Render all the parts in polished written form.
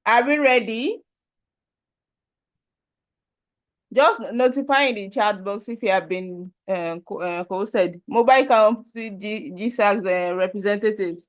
Are we ready? Just notify in the chat box if you have been hosted. Mobile Council GSAG's representatives.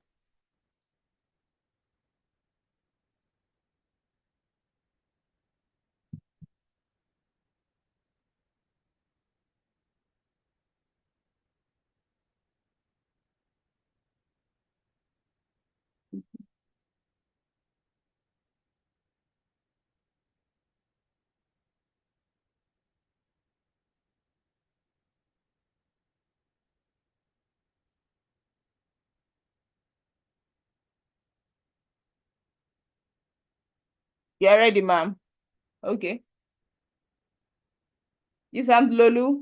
You are ready, ma'am? Okay. GSAG Lolu.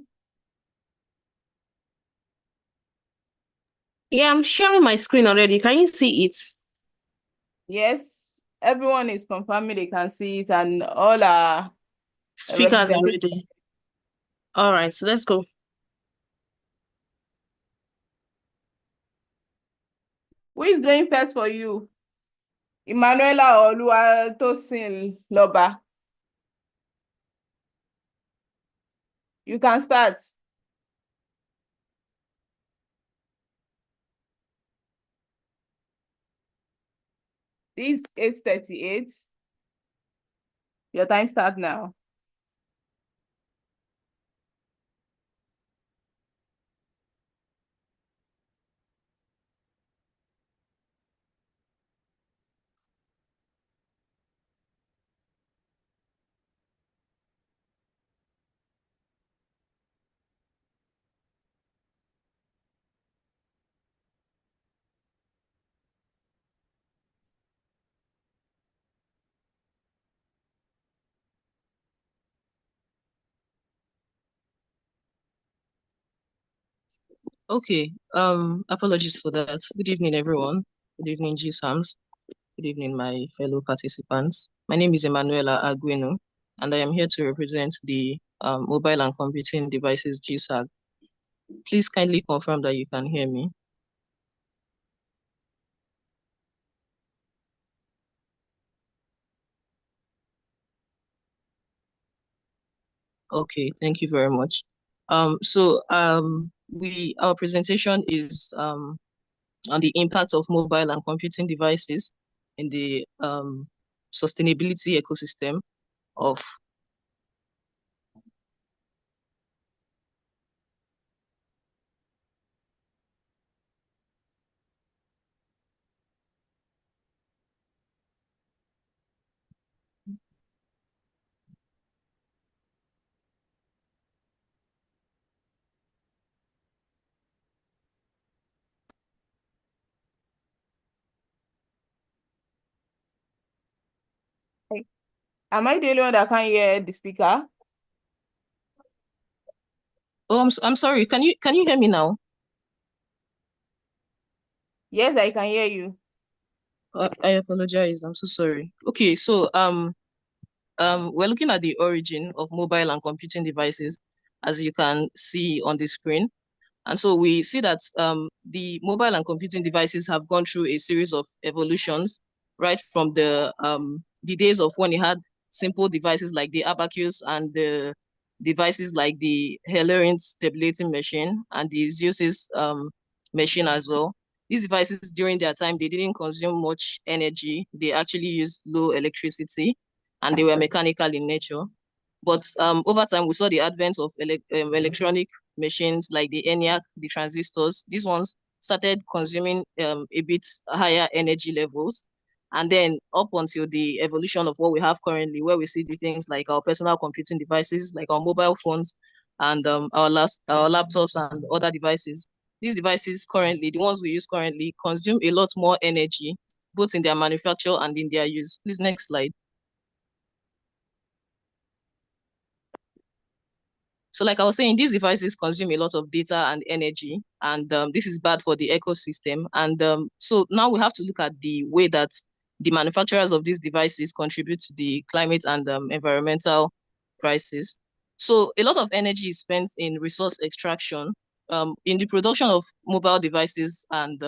Yeah, I'm sharing my screen already. Can you see it? Yes, everyone is confirming they can see it, and all our Speakers are representatives. ready. All right, so let's go. Who is going first for you? Emmanuela or Oluwatosin Loba? You can start. This is 8:38. Your time starts now. Okay, apologies for that. Good evening, everyone. Good evening, GSAMs. Good evening, my fellow participants. My name is Emanuela Aguino, and I am here to represent the Mobile and Computing Devices GSAG. Please kindly confirm that you can hear me. Okay, thank you very much. Our presentation is on the impact of mobile and computing devices in the sustainability ecosystem of. Am I the only one that can hear the speaker? Oh, I'm sorry. Can you hear me now? Yes, I can hear you. I apologize. I'm so sorry. Okay, so we're looking at the origin of mobile and computing devices, as you can see on the screen. And so we see that the mobile and computing devices have gone through a series of evolutions, right from the days of when you had simple devices like the abacus and the devices like the Hellerin's tabulating machine and the Zeus's machine as well. These devices during their time, they didn't consume much energy. They actually used low electricity and they were mechanical in nature. But over time, we saw the advent of electronic machines like the ENIAC, the transistors. These ones started consuming a bit higher energy levels. And then up until the evolution of what we have currently, where we see the things like our personal computing devices, like our mobile phones and our laptops and other devices. These devices currently, the ones we use currently, consume a lot more energy, both in their manufacture and in their use. Please, next slide. So like I was saying, these devices consume a lot of data and energy, and this is bad for the ecosystem. And so now we have to look at the way that the manufacturers of these devices contribute to the climate and environmental crisis. So a lot of energy is spent in resource extraction, in the production of mobile devices and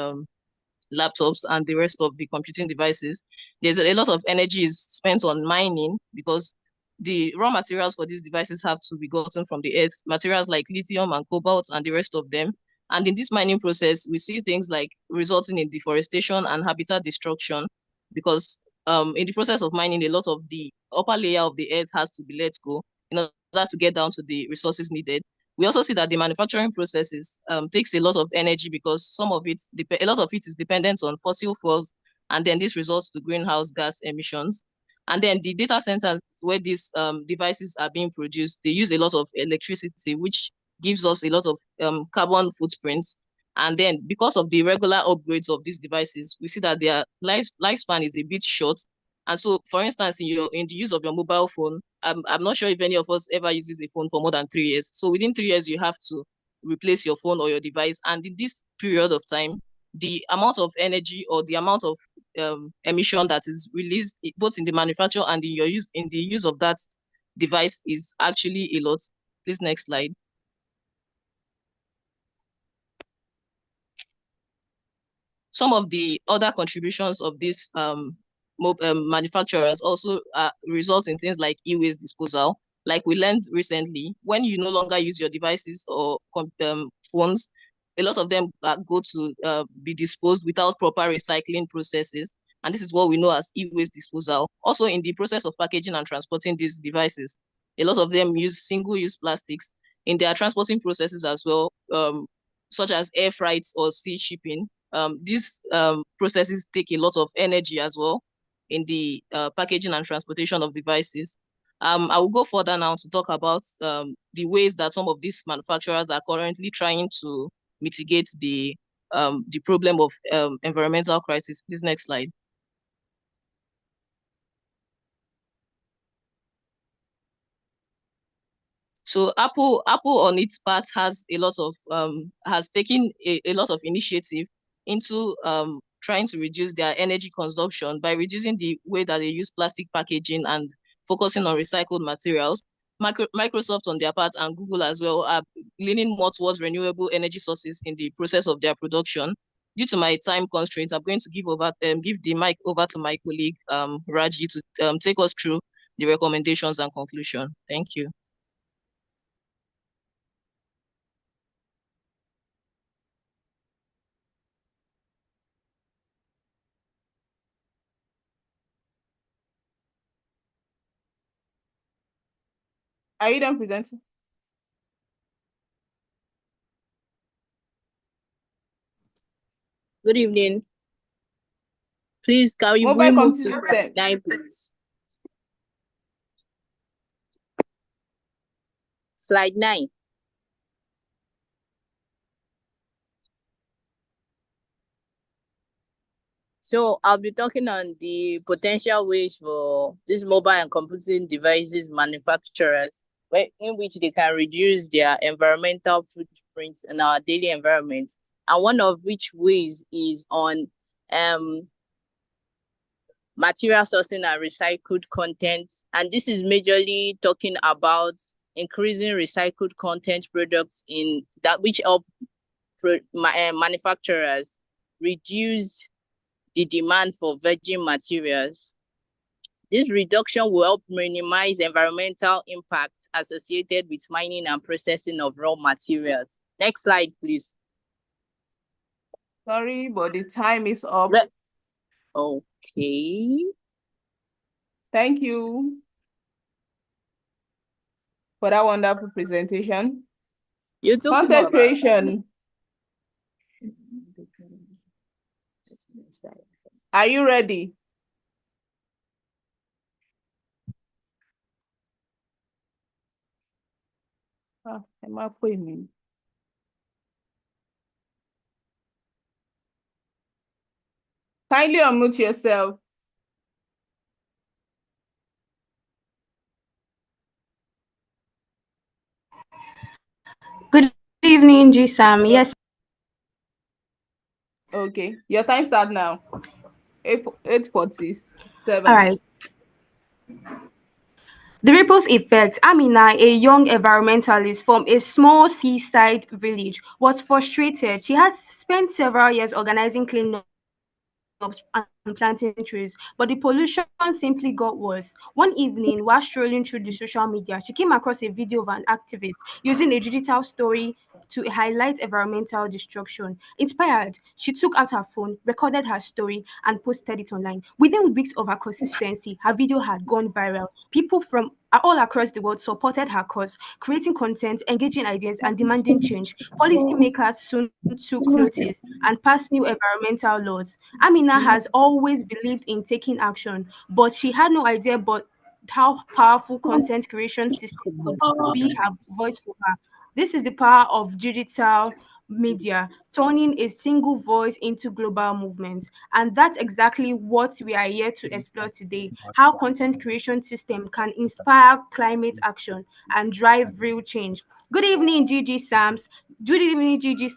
laptops and the rest of the computing devices. There's a lot of energy is spent on mining because the raw materials for these devices have to be gotten from the earth, materials like lithium and cobalt and the rest of them. And in this mining process, we see things like resulting in deforestation and habitat destruction because in the process of mining, a lot of the upper layer of the earth has to be let go in order to get down to the resources needed. We also see that the manufacturing processes takes a lot of energy because a lot of it is dependent on fossil fuels, and then this results to greenhouse gas emissions. And then the data centers where these devices are being produced, they use a lot of electricity, which gives us a lot of carbon footprints. And then because of the regular upgrades of these devices, we see that their lifespan is a bit short. And so, for instance, in the use of your mobile phone, I'm not sure if any of us ever uses a phone for more than 3 years. So within 3 years, you have to replace your phone or your device. And in this period of time, the amount of energy or the amount of emission that is released both in the manufacture and in the use of that device is actually a lot. Please, next slide. Some of the other contributions of these manufacturers also result in things like e-waste disposal. Like we learned recently, when you no longer use your devices or phones, a lot of them go to be disposed without proper recycling processes. And this is what we know as e-waste disposal. Also, in the process of packaging and transporting these devices, a lot of them use single-use plastics in their transporting processes as well, such as air freights or sea shipping. These processes take a lot of energy as well in the packaging and transportation of devices. I will go further now to talk about the ways that some of these manufacturers are currently trying to mitigate the problem of environmental crisis. Please, next slide. So Apple on its part has taken a lot of initiative into trying to reduce their energy consumption by reducing the way that they use plastic packaging and focusing on recycled materials. Microsoft on their part and Google as well are leaning more towards renewable energy sources in the process of their production. Due to my time constraints, I'm going to give the mic over to my colleague Raji to take us through the recommendations and conclusion. Thank you. Are you done presenting? Good evening. Please, can we Mobile move computing to system. slide 9, please? Slide 9. So I'll be talking on the potential ways for these mobile and computing devices manufacturers in which they can reduce their environmental footprints in our daily environment. And one of which ways is on material sourcing and recycled content. And this is majorly talking about increasing recycled content products in that which help manufacturers reduce the demand for virgin materials. This reduction will help minimize environmental impact associated with mining and processing of raw materials. Next slide, please. Sorry, but the time is up. Okay. Thank you for that wonderful presentation. You took Content creation. Are you ready? Am I putting? Kindly unmute yourself. Good evening, G-Sam. Yes. Okay, your time starts now. 8:47. All right. The ripples effect. Amina, a young environmentalist from a small seaside village, was frustrated. She had spent several years organizing cleanup and planting trees. But the pollution simply got worse. One evening, while strolling through the social media, she came across a video of an activist using a digital story to highlight environmental destruction. Inspired, she took out her phone, recorded her story, and posted it online. Within weeks of her consistency, her video had gone viral. People from all across the world supported her cause, creating content, engaging ideas, and demanding change. Policymakers soon took notice and passed new environmental laws. Amina has always believed in taking action, but she had no idea but how powerful content creation system could be her voice for her. This is the power of digital media, turning a single voice into global movements. And that's exactly what we are here to explore today, how content creation system can inspire climate action and drive real change. Good evening, Gigi Sams. Good evening, G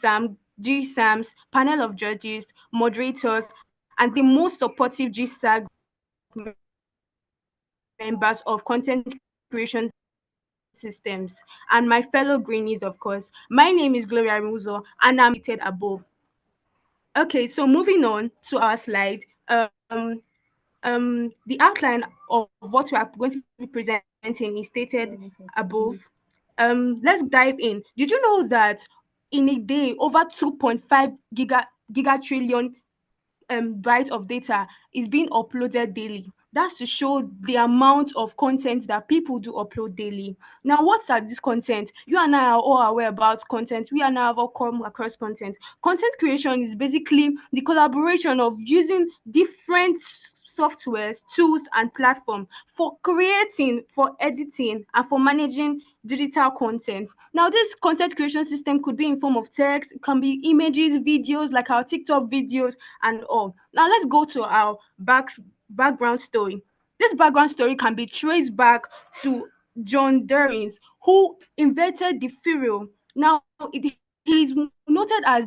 Sams, panel of judges, moderators, and the most supportive GSAG members of content creation systems, and my fellow Greenies, of course. My name is Gloria Muzo, and I'm seated above. Okay, so moving on to our slide. The outline of what we are going to be presenting is stated above. Let's dive in. Did you know that in a day over 2.5 gigatrillion byte of data is being uploaded daily? That's to show the amount of content that people do upload daily. Now, what's at this content? You and I are all aware about content. We are now all come across content. Content creation is basically the collaboration of using different softwares, tools, and platforms for creating, for editing, and for managing digital content. Now, this content creation system could be in form of text, it can be images, videos, like our TikTok videos, and all. Now, let's go to our background story. This background story can be traced back to John Derrins, who invented the Furel. Now, he's noted as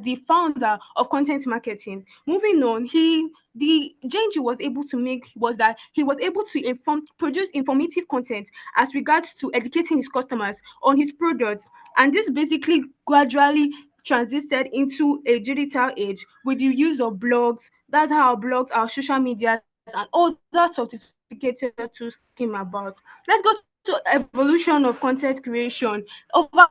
the founder of content marketing. Moving on, he the change he was able to make was that he was able to produce informative content as regards to educating his customers on his products, and this basically gradually transited into a digital age with the use of blogs. That's how our blogs, our social medias, and other certificated tools came about. Let's go to evolution of content creation. Over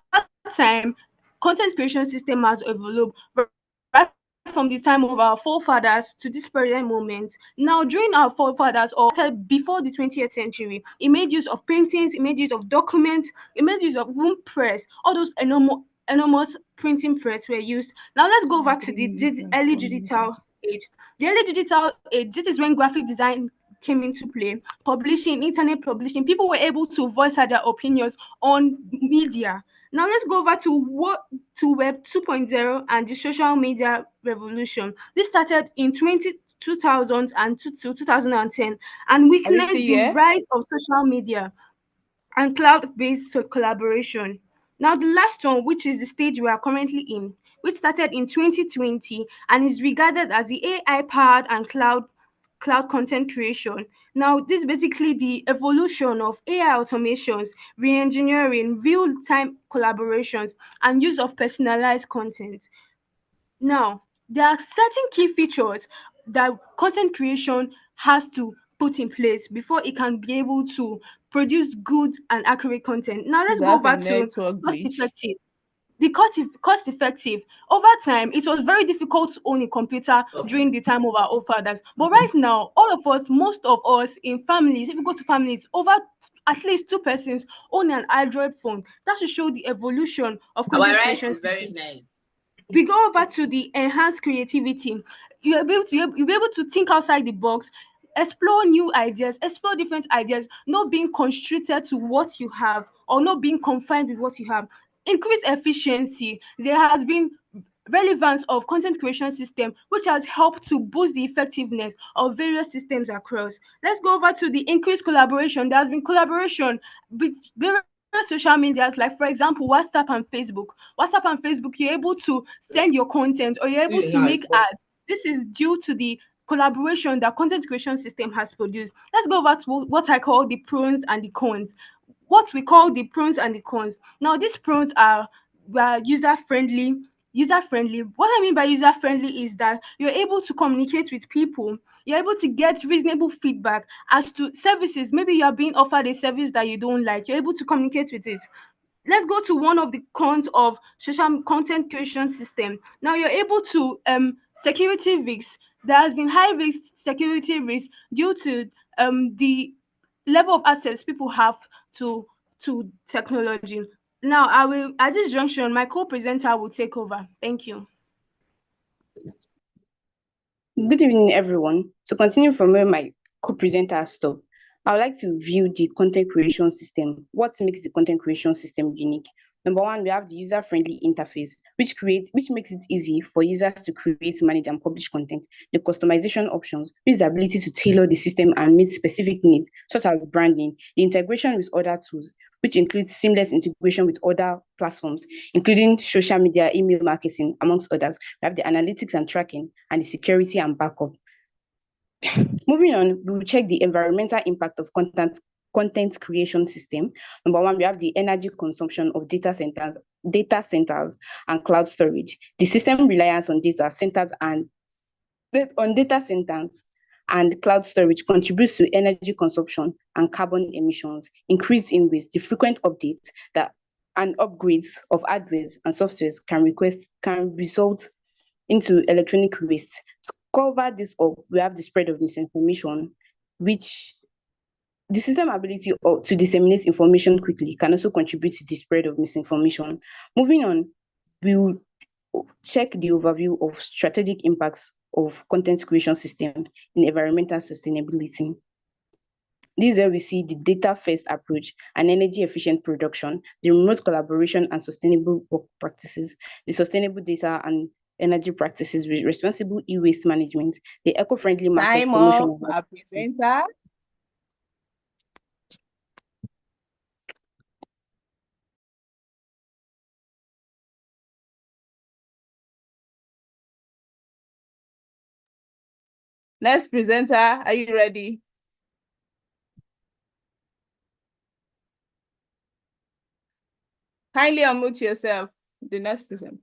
time, content creation system has evolved right from the time of our forefathers to this present moment. Now, during our forefathers or started before the 20th century, it made use of paintings, it made use of documents, it made use of room press, all those enormous printing press were used. Now let's go over to the early digital age. The early digital age, this is when graphic design came into play. Publishing, internet publishing, people were able to voice out their opinions on media. Now let's go over to Web 2.0 and the social media revolution. This started in 2000 and to 2010 and Are you witnessed still the here? rise of social media and cloud-based collaboration. Now, the last one, which is the stage we are currently in, which started in 2020 and is regarded as the AI-powered and cloud content creation. Now, this is basically the evolution of AI automations, re-engineering, real-time collaborations, and use of personalized content. Now, there are certain key features that content creation has to put in place before it can be able to produce good and accurate content. Now, Is let's go that a over to network cost glitch? effective. Cost effective. Over time, it was very difficult to own a computer during the time of our old fathers. But right now, all of us, most of us in families, if you go to families, over at least two persons own an Android phone. That should show the evolution of Our content rice creation is very system. nice. We go over to the enhanced creativity. You'll be able to think outside the box, explore new ideas, explore different ideas, not being constricted to what you have or not being confined with what you have. Increase efficiency. There has been relevance of content creation system which has helped to boost the effectiveness of various systems across. Let's go over to the increased collaboration. There has been collaboration with various social medias, like for example WhatsApp and Facebook. You're able to send your content or you're able See to now, make ads. This is due to the collaboration that content creation system has produced. Let's go over to what I call the pros and the cons. What we call the pros and the cons. Now, these pros are user friendly, user-friendly. What I mean by user-friendly is that you're able to communicate with people. You're able to get reasonable feedback as to services. Maybe you are being offered a service that you don't like. You're able to communicate with it. Let's go to one of the cons of social content creation system. Now you're able to security risks. There has been high risk security risks due to the level of access people have to technology. Now I will, at this junction, my co-presenter will take over. Thank you. Good evening, everyone. To continue from where my co-presenter stopped, I would like to view the content creation system. What makes the content creation system unique? Number one, we have the user-friendly interface, which makes it easy for users to create, manage, and publish content. The customization options, which is the ability to tailor the system and meet specific needs, such as branding. The integration with other tools, which includes seamless integration with other platforms, including social media, email marketing, amongst others. We have the analytics and tracking, and the security and backup. Moving on, we will check the environmental impact of content creation system. Number one, we have the energy consumption of data centers and cloud storage. The system reliance on data centers and cloud storage contributes to energy consumption and carbon emissions, increased in waste. The frequent updates that and upgrades of hardware and softwares can result into electronic waste. To cover this up, we have the spread of misinformation, which the system ability to disseminate information quickly can also contribute to the spread of misinformation. Moving on, we will check the overview of strategic impacts of content creation system in environmental sustainability. This is where we see the data-first approach and energy-efficient production, the remote collaboration and sustainable work practices, the sustainable data and energy practices with responsible e-waste management, the eco-friendly market Time promotion. up, our presenter. Next presenter, are you ready? Kindly unmute yourself. The next presenter.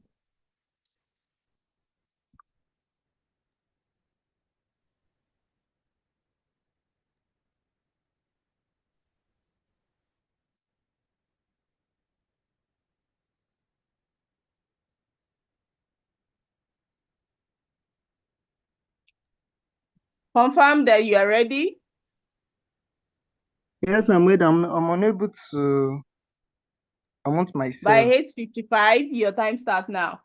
Confirm that you are ready. Yes, I'm ready. I'm unable to unmute By myself. 8:55, your time starts now.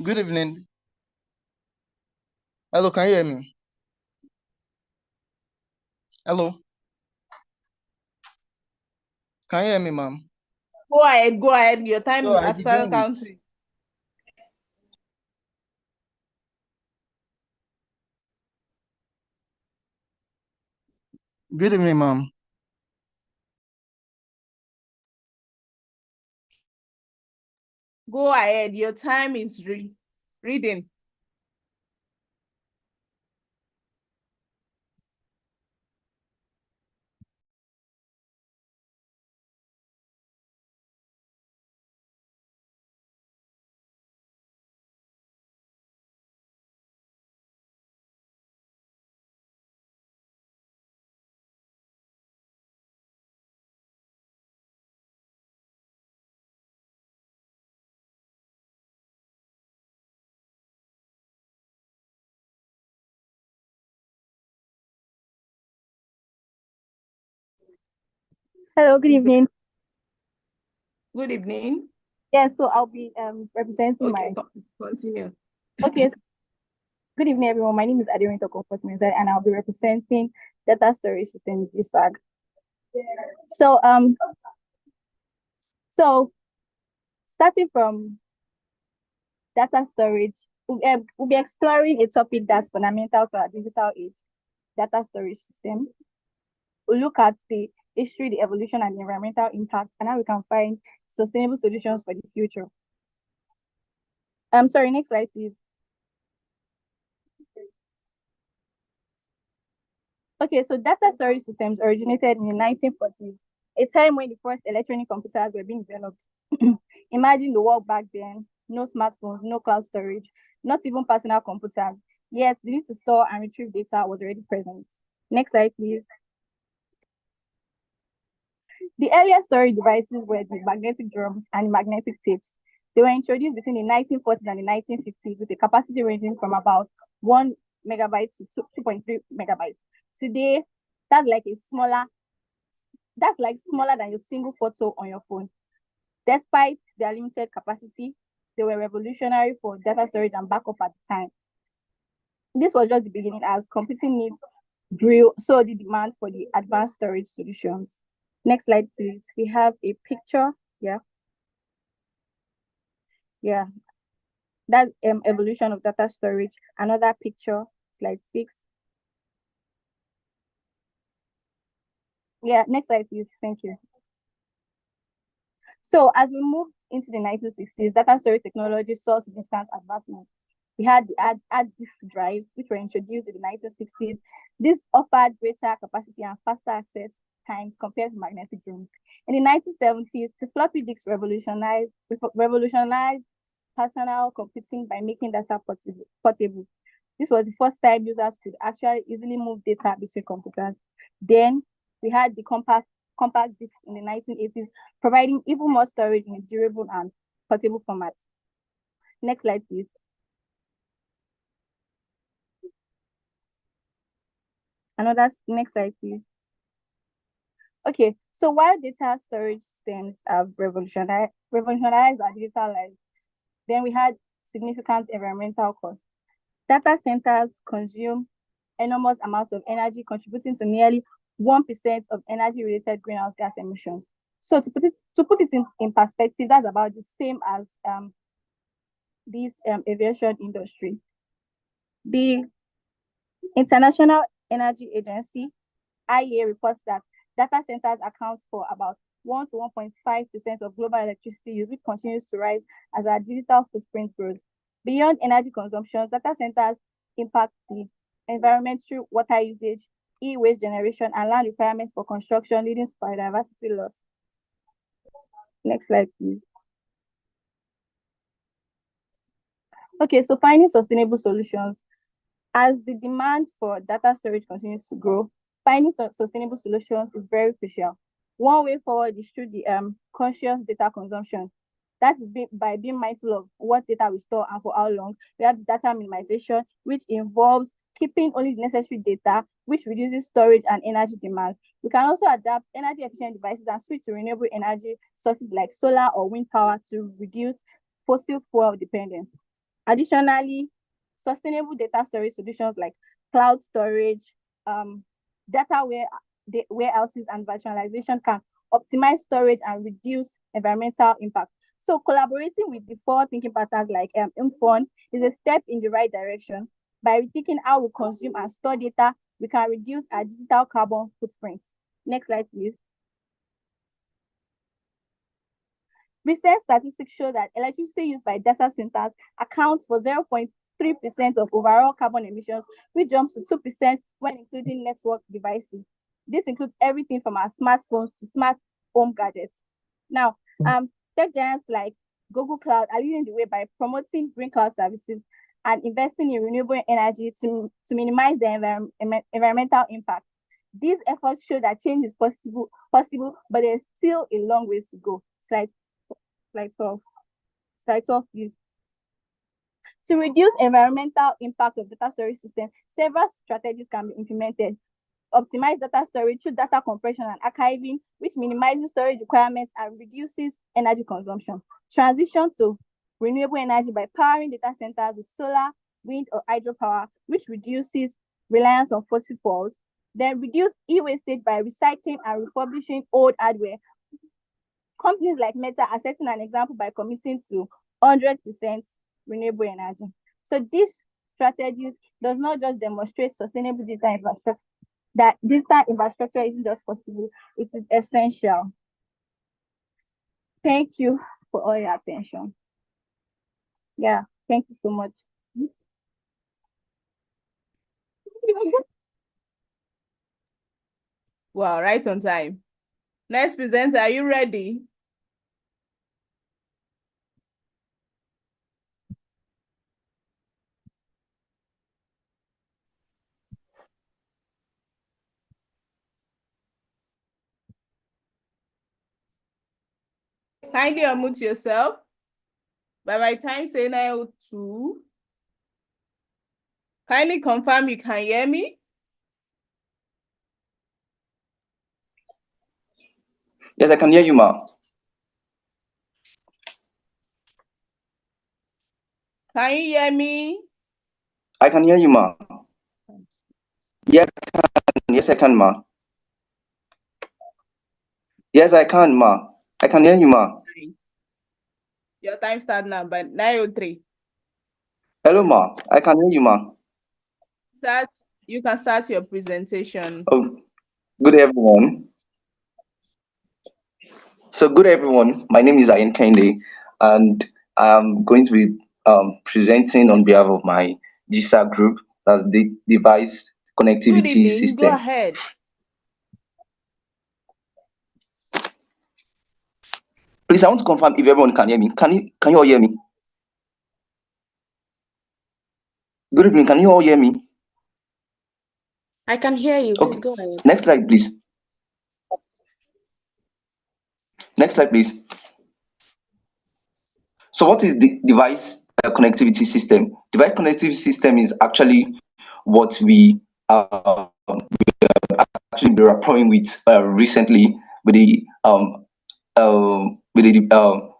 Good evening. Hello, can you hear me? Hello. Can you hear me, ma'am? Go ahead. Your time So I has begin started with counting. good evening, ma'am. Go ahead. Your time is reading. Hello, good evening. Good evening. Yeah, so I'll be representing Okay, my. continue. Okay, so good evening, everyone. My name is Adirinto Comfort Mensah, and I'll be representing data storage system GSAG. So so starting from data storage, we'll be exploring a topic that's fundamental to our digital age, data storage system. We'll look at the history, the evolution, and the environmental impact, and how we can find sustainable solutions for the future. Sorry, next slide, please. Okay, so data storage systems originated in the 1940s, a time when the first electronic computers were being developed. Imagine the world back then: no smartphones, no cloud storage, not even personal computers. Yet the need to store and retrieve data was already present. Next slide, please. The earliest storage devices were the magnetic drums and magnetic tapes. They were introduced between the 1940s and the 1950s with a capacity ranging from about 1 megabyte to 2.3 megabytes. Today, that's like smaller than your single photo on your phone. Despite their limited capacity, they were revolutionary for data storage and backup at the time. This was just the beginning. As computing needs grew, so the demand for the advanced storage solutions. Next slide, please. We have a picture. Yeah. That's evolution of data storage. Another picture, slide 6. Yeah, next slide, please. Thank you. So as we moved into the 1960s, data storage technology saw significant advancement. We had the hard disk drives, which were introduced in the 1960s. This offered greater capacity and faster access times compared to magnetic drums. In the 1970s, the floppy disk revolutionized personal computing by making data portable. This was the first time users could actually easily move data between computers. Then we had the compact discs in the 1980s, providing even more storage in a durable and portable format. Next slide, please. Next slide, please. Okay, so while data storage systems have revolutionized our digital lives, then we had significant environmental costs. Data centers consume enormous amounts of energy, contributing to nearly 1% of energy-related greenhouse gas emissions. So to put it in perspective, that's about the same as this aviation industry. The International Energy Agency, IEA, reports that data centers account for about 1 to 1.5% of global electricity use, which continues to rise as our digital footprint grows. Beyond energy consumption, data centers impact the environment through water usage, e-waste generation, and land requirements for construction, leading to biodiversity loss. Next slide, please. Okay, so finding sustainable solutions. As the demand for data storage continues to grow, finding sustainable solutions is very crucial. One way forward is through the conscious data consumption. That is by being mindful of what data we store and for how long. We have data minimization, which involves keeping only the necessary data, which reduces storage and energy demands. We can also adapt energy efficient devices and switch to renewable energy sources like solar or wind power to reduce fossil fuel dependence. Additionally, sustainable data storage solutions like cloud storage, data warehouses, and virtualization can optimize storage and reduce environmental impact. So collaborating with the forward-thinking partners like Infon is a step in the right direction. By rethinking how we consume and store data, we can reduce our digital carbon footprint. Next slide, please. Recent statistics show that electricity used by data centers accounts for 0.3% of overall carbon emissions, which jumps to 2% when including network devices. This includes everything from our smartphones to smart home gadgets. Now, tech giants like Google Cloud are leading the way by promoting green cloud services and investing in renewable energy to minimize the environmental impact. These efforts show that change is possible, but there's still a long way to go. Slide 12. Slide 12, please. To reduce environmental impact of data storage systems, several strategies can be implemented. Optimize data storage through data compression and archiving, which minimizes storage requirements and reduces energy consumption. Transition to renewable energy by powering data centers with solar, wind, or hydropower, which reduces reliance on fossil fuels. Then reduce e-wastage by recycling and refurbishing old hardware. Companies like Meta are setting an example by committing to 100% renewable energy. So these strategies does not just demonstrate sustainable data infrastructure, that data infrastructure isn't just possible, it is essential. Thank you for all your attention. Yeah, thank you so much. Wow, right on time. Next presenter, are you ready? Kindly unmute yourself. By my time, say 9:02. Kindly confirm you can hear me. Yes, I can hear you, ma. Can you hear me? I can hear you, ma. Yeah, yes, I can, ma. Yes, I can, ma. I can hear you, ma. Your time start now by 9:03. Hello, ma. I can hear you, ma. You can start your presentation. Oh, good everyone. So, good everyone. My name is Ayin Kende, and I'm going to be presenting on behalf of my GSA group, that's the Device Good Connectivity evening. Go System. ahead. Please, I want to confirm if everyone can hear me. Can you all hear me? Good evening. Can you all hear me? I can hear you. Please Okay. go ahead. Next slide, please. Next slide, please. So what is the device connectivity system? Device connectivity system is actually what we actually be rapport with recently with the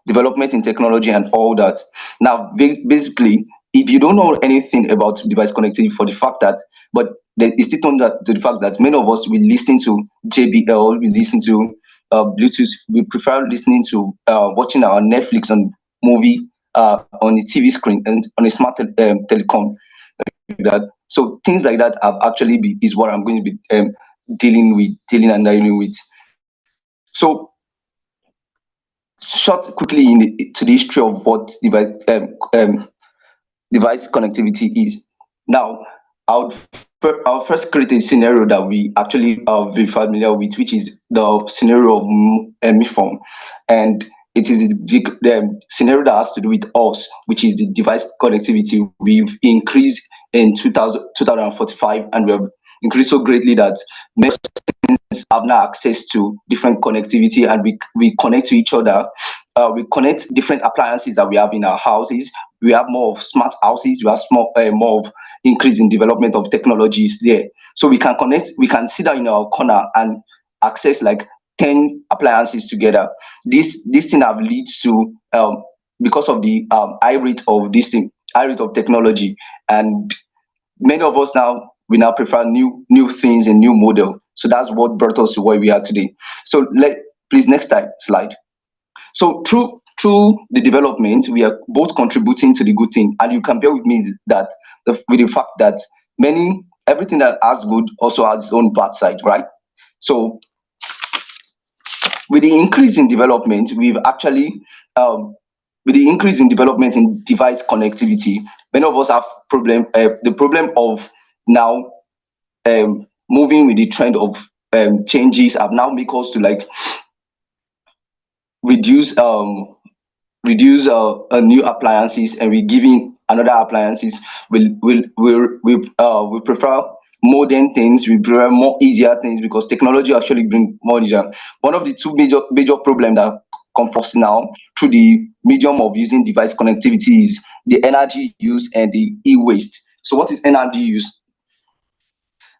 development in technology and all that. Now, basically, if you don't know anything about device connectivity, for the fact that, but it's still on that to the fact that many of us we listen to JBL, we listen to Bluetooth, we prefer listening to watching our Netflix and movie on the TV screen and on a smart telecom like that. So things like that have actually is what I'm going to be dealing with. So short quickly to the history of what device connectivity is. Now, I'll first create a scenario that we actually are very familiar with, which is the scenario of MIFOM. And it is the scenario that has to do with us, which is the device connectivity. We've increased in 2045, and we have increased so greatly that most have now access to different connectivity, and we connect to each other. We connect different appliances that we have in our houses. We have more of smart houses. We have more of increase in development of technologies there. So we can connect. We can sit down in our corner and access like 10 appliances together. This thing have leads to because of the high rate of high rate of technology, and many of us now we now prefer new things and new model. So that's what brought us to where we are today. So please next slide. So through the development, we are both contributing to the good thing, and you can bear with me that with the fact that everything that has good also has its own bad side, right? So with the increase in development, we've actually with the increase in development in device connectivity, many of us have the problem of now moving with the trend of changes have now make us to like reduce new appliances, and we're giving another appliances. We prefer modern things. We prefer more easier things because technology actually bring more easier. One of the two major problem that come first now through the medium of using device connectivity is the energy use and the e-waste. So what is energy use?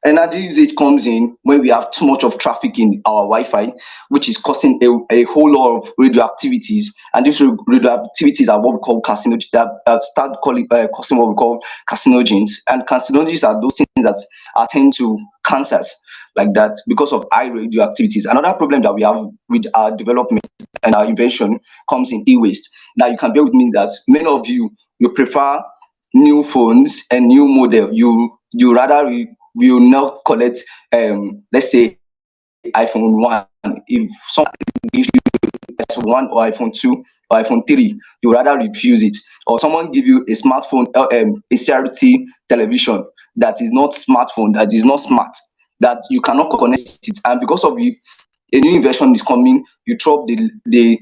Energy usage comes in when we have too much of traffic in our Wi-Fi, which is causing a whole lot of radioactivities. And these radioactivities are what we call carcinogens, that start causing what we call carcinogens. And carcinogens are those things that attend to cancers like that because of high radioactivities. Another problem that we have with our development and our invention comes in e-waste. Now you can bear with me that many of you prefer new phones and new model. You rather will not collect let's say iPhone 1. If someone gives you S1 or iPhone 2 or iPhone 3, you rather refuse it. Or someone give you a smartphone, a CRT television that is not smartphone, that is not smart, that you cannot connect it, and because of you, a new invention is coming, you drop the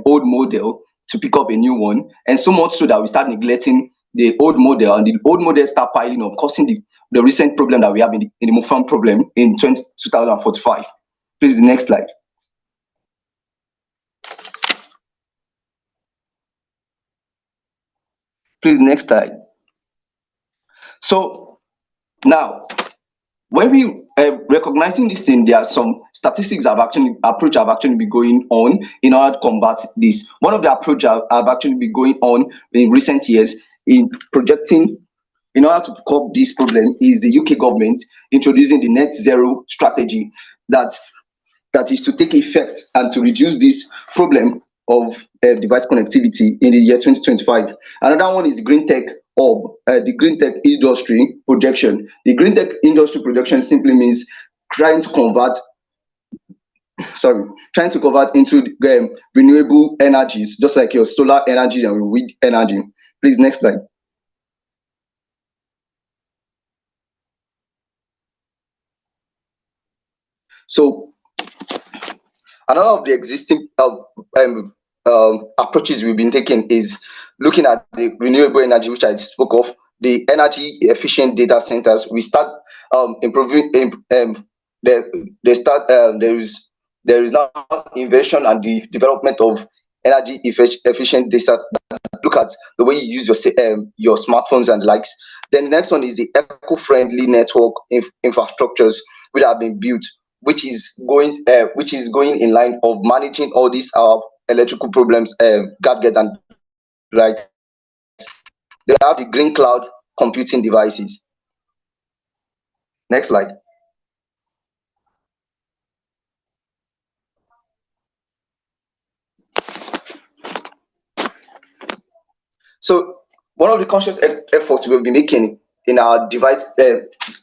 old model to pick up a new one, and so much so that we start neglecting the old model, and the old model start piling up, causing the recent problem that we have in the MOFAN problem in 2045. Please, the next slide. Please, next slide. So now, when we recognizing this thing, there are some statistics have actually been going on in order to combat this. One of the approach have actually been going on in recent years in projecting in order to curb this problem is the UK government introducing the net zero strategy that is to take effect and to reduce this problem of device connectivity in the year 2025. Another one is the green tech hub, the green tech industry projection. The green tech industry projection simply means trying to convert into renewable energies, just like your solar energy and wind energy. Please, next slide. So another of the existing approaches we've been taking is looking at the renewable energy, which I spoke of, the energy efficient data centers. We start improving. There is now invention and the development of energy efficient data. Look at the way you use your smartphones and likes. Then the next one is the eco-friendly network infrastructures which have been built, which is going in line of managing all these electrical problems, gadgets and right. They have the green cloud computing devices. Next slide. So one of the conscious efforts we've been making in our device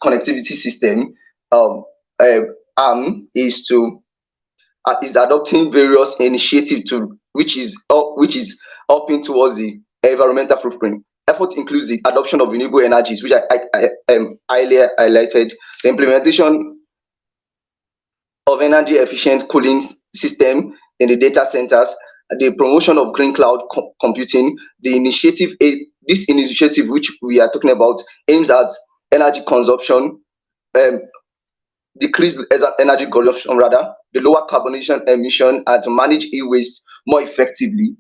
connectivity system is adopting various initiatives which is helping towards the environmental footprint. Effort includes the adoption of renewable energies, which I earlier highlighted, the implementation of energy efficient cooling system in the data centers, the promotion of green cloud computing. This initiative which we are talking about aims at energy consumption, decrease energy consumption rather, the lower carbonation emission, and to manage e-waste more effectively.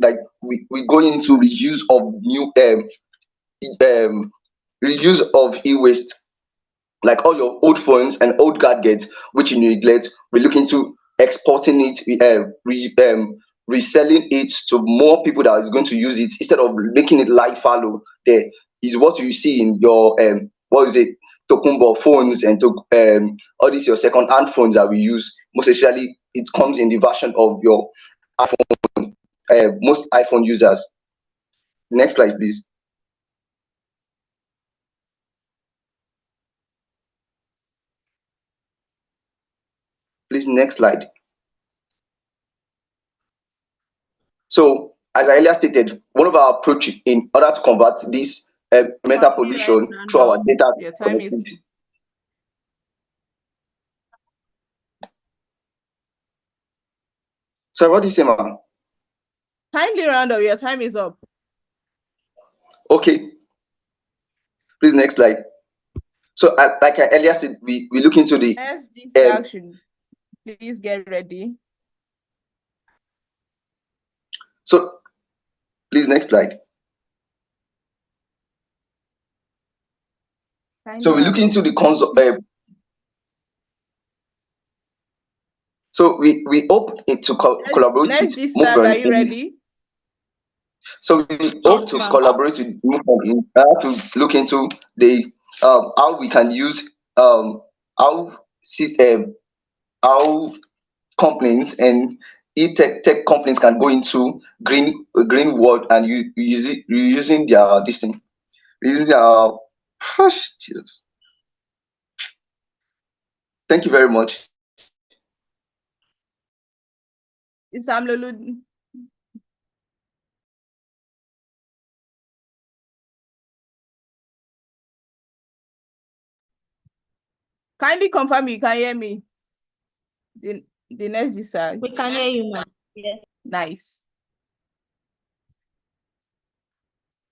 Like we go into reuse of e-waste, like all your old phones and old gadgets which you neglect. We're looking to exporting it, reselling it to more people that is going to use it instead of making it lie fallow. There is what you see in your what is it, Tokumbo phones and all these your second-hand phones that we use. Most especially, it comes in the version of your iPhone. Most iPhone users. Next slide, please. Please, next slide. So, as I earlier stated, one of our approach in order to combat this mental pollution through our data connectivity. So, what do you say, ma'am? Kindly round up. Your time is up. Okay. Please, next slide. So, like I earlier said, we look into the action. Please get ready. So, please, next slide. So we look into the console. So we hope to collaborate with MOFAN. Are you ready? So we hope to collaborate with MOFAN in to look into the how we can use how companies and tech companies can go into green world and using their this thing, using their Jesus. Thank you very much. It's Amlolu. Kindly confirm you can hear me. The next GSAG. We can hear you, ma'am. Yes. Nice.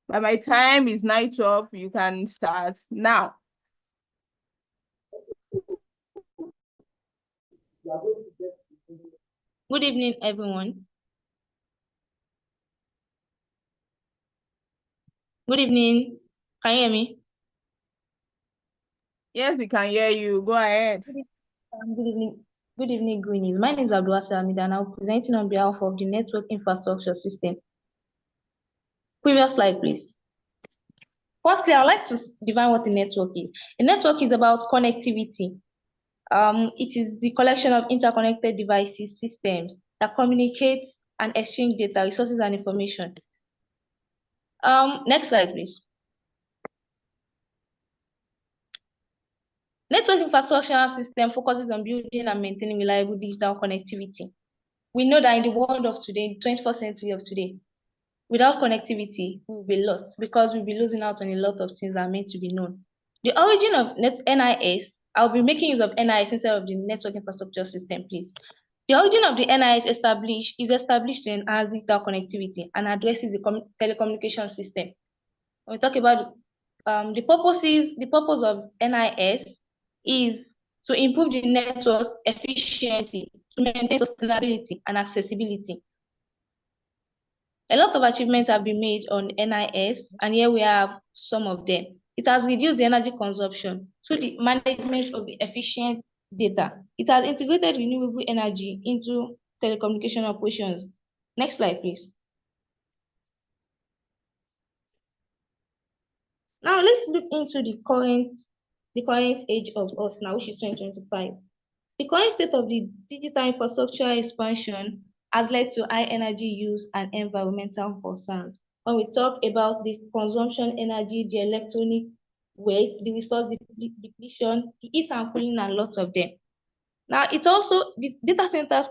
By my time is 9:12. You can start now. Good evening, everyone. Good evening. Can you hear me? Yes, we can hear you. Go ahead. Good evening. Good evening, Greenies. My name is Abdulwasi Hamida, and I'm presenting on behalf of the network infrastructure system. Previous slide, please. Firstly, I'd like to define what the network is. A network is about connectivity. It is the collection of interconnected devices, systems that communicate and exchange data, resources, and information. Next slide, please. Network infrastructure system focuses on building and maintaining reliable digital connectivity. We know that in the world of today, 21st century of today, without connectivity, we will be lost because we'll be losing out on a lot of things that are meant to be known. The origin of NIS, I'll be making use of NIS instead of the network infrastructure system, please. The origin of the NIS is established to enhance digital connectivity and addresses the telecommunication system. When we talk about the purpose of NIS is to improve the network efficiency, to maintain sustainability and accessibility. A lot of achievements have been made on NIS, and here we have some of them. It has reduced the energy consumption through the management of the efficient data. It has integrated renewable energy into telecommunication operations. Next slide, please. Now let's look into the current age of us now, which is 2025. The current state of the digital infrastructure expansion has led to high energy use and environmental concerns. When we talk about the consumption energy, the electronic waste, the resource depletion, the heat and cooling, and lots of them. Now, it's also, the data centers,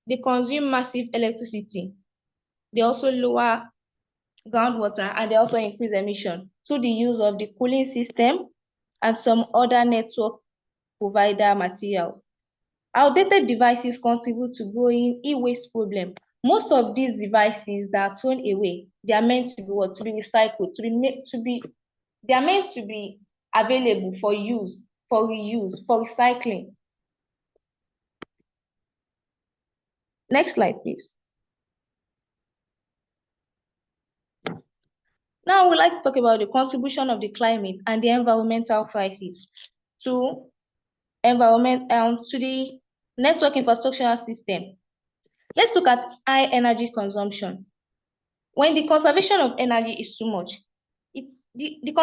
they consume massive electricity. They also lower groundwater, and they also increase emission through the use of the cooling system and some other network provider materials. Outdated devices contribute to growing e-waste problem. Most of these devices that are thrown away, they are meant to be what? To be recycled, they are meant to be available for use, for reuse, for recycling. Next slide, please. Now, I would like to talk about the contribution of the climate and the environmental crisis to the network infrastructure system. Let's look at high energy consumption. When the conservation of energy is too much, the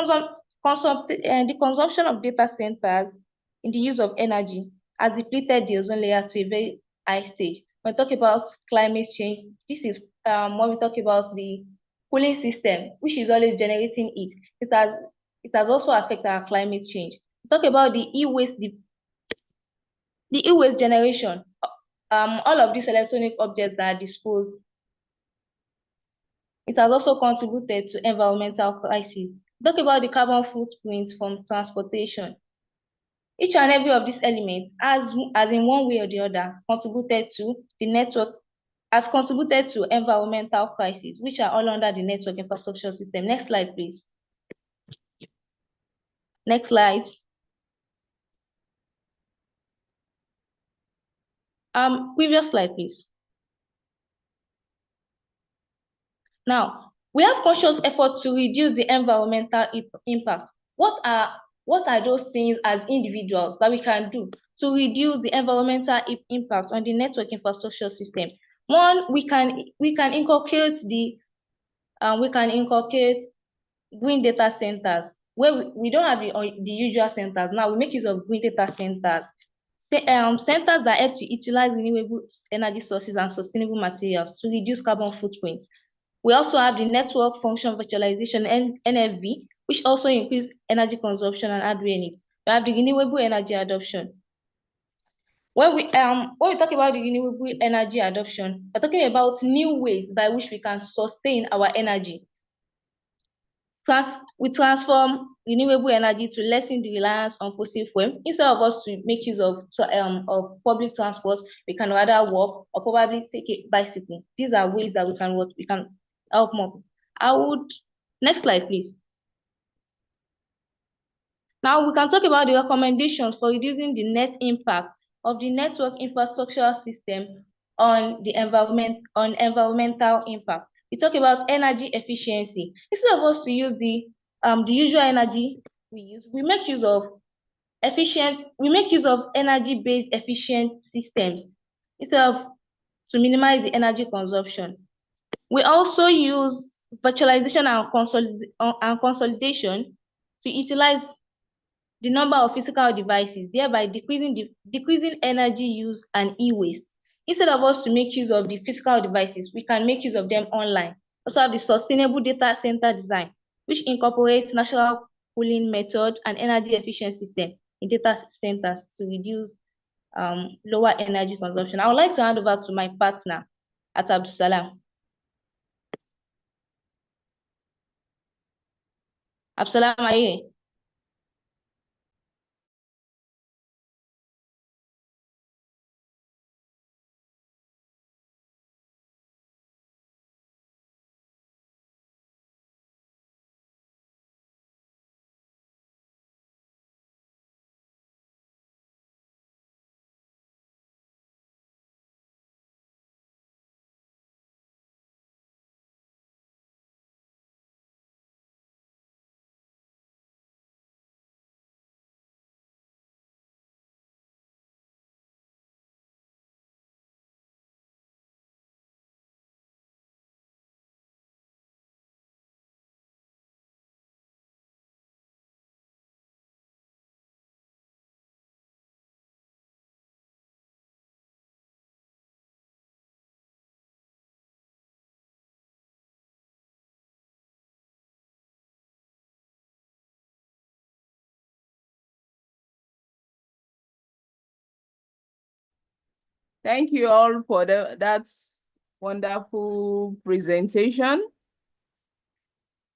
consumption of data centers in the use of energy has depleted the ozone layer to a very high stage. When we talk about climate change, this is when we talk about the cooling system, which is always generating heat. It has also affected our climate change. We talk about the e-waste generation. All of these electronic objects that are disposed, it has also contributed to environmental crisis. Talk about the carbon footprint from transportation. Each and every of these elements has in one way or the other contributed to the network, has contributed to environmental crises, which are all under the network infrastructure system. Next slide, please. Next slide. Previous slide, please. Now, we have conscious effort to reduce the environmental impact. What are those things as individuals that we can do to reduce the environmental impact on the network infrastructure system? One, we can inculcate green data centers where we don't have the usual centers. Now we make use of green data centers. Centers that help to utilize renewable energy sources and sustainable materials to reduce carbon footprint. We also have the network function virtualization, NFV, which also increase energy consumption and hardware needs. We have the renewable energy adoption. When we talk about the renewable energy adoption, we're talking about new ways by which we can sustain our energy. We transform renewable energy to lessen the reliance on fossil fuel. Instead of us to make use of public transport, we can rather walk or probably take a bicycle. These are ways that we can help more. Next slide, please. Now we can talk about the recommendations for reducing the net impact of the network infrastructure system on the environmental impact. We talk about energy efficiency. Instead of us to use the usual energy we use, we make use of energy-based efficient systems instead of to minimize the energy consumption. We also use virtualization and consolidation to utilize the number of physical devices, thereby decreasing energy use and e-waste. Instead of us to make use of the physical devices, we can make use of them online. Also have the sustainable data center design, which incorporates natural cooling methods and energy efficient system in data centers to reduce lower energy consumption. I would like to hand over to my partner at Abdusalam. Abdusalam, are you here? Thank you all for that wonderful presentation.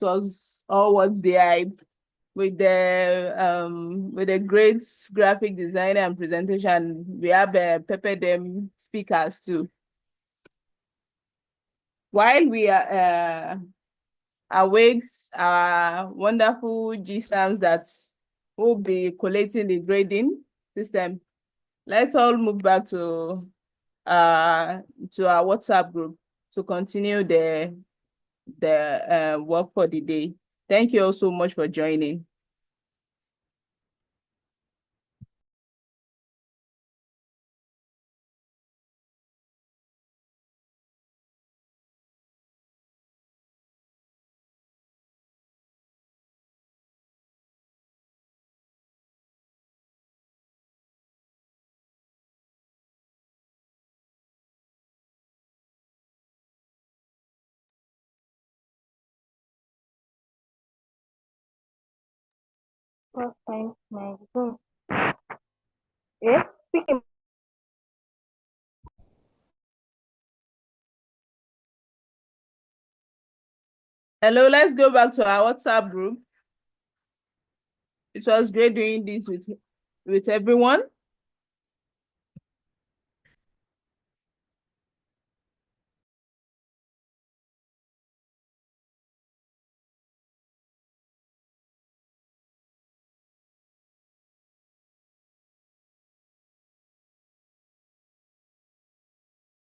It was all what's the hype with the great graphic design and presentation. We have Pepper them speakers too. While we are await our wonderful GSAMs that will be collating the grading system, let's all move back to our WhatsApp group to continue the work for the day. Thank you all so much for joining. First time my Zoom. Yeah, speaking. Hello, let's go back to our WhatsApp group. It was great doing this with everyone.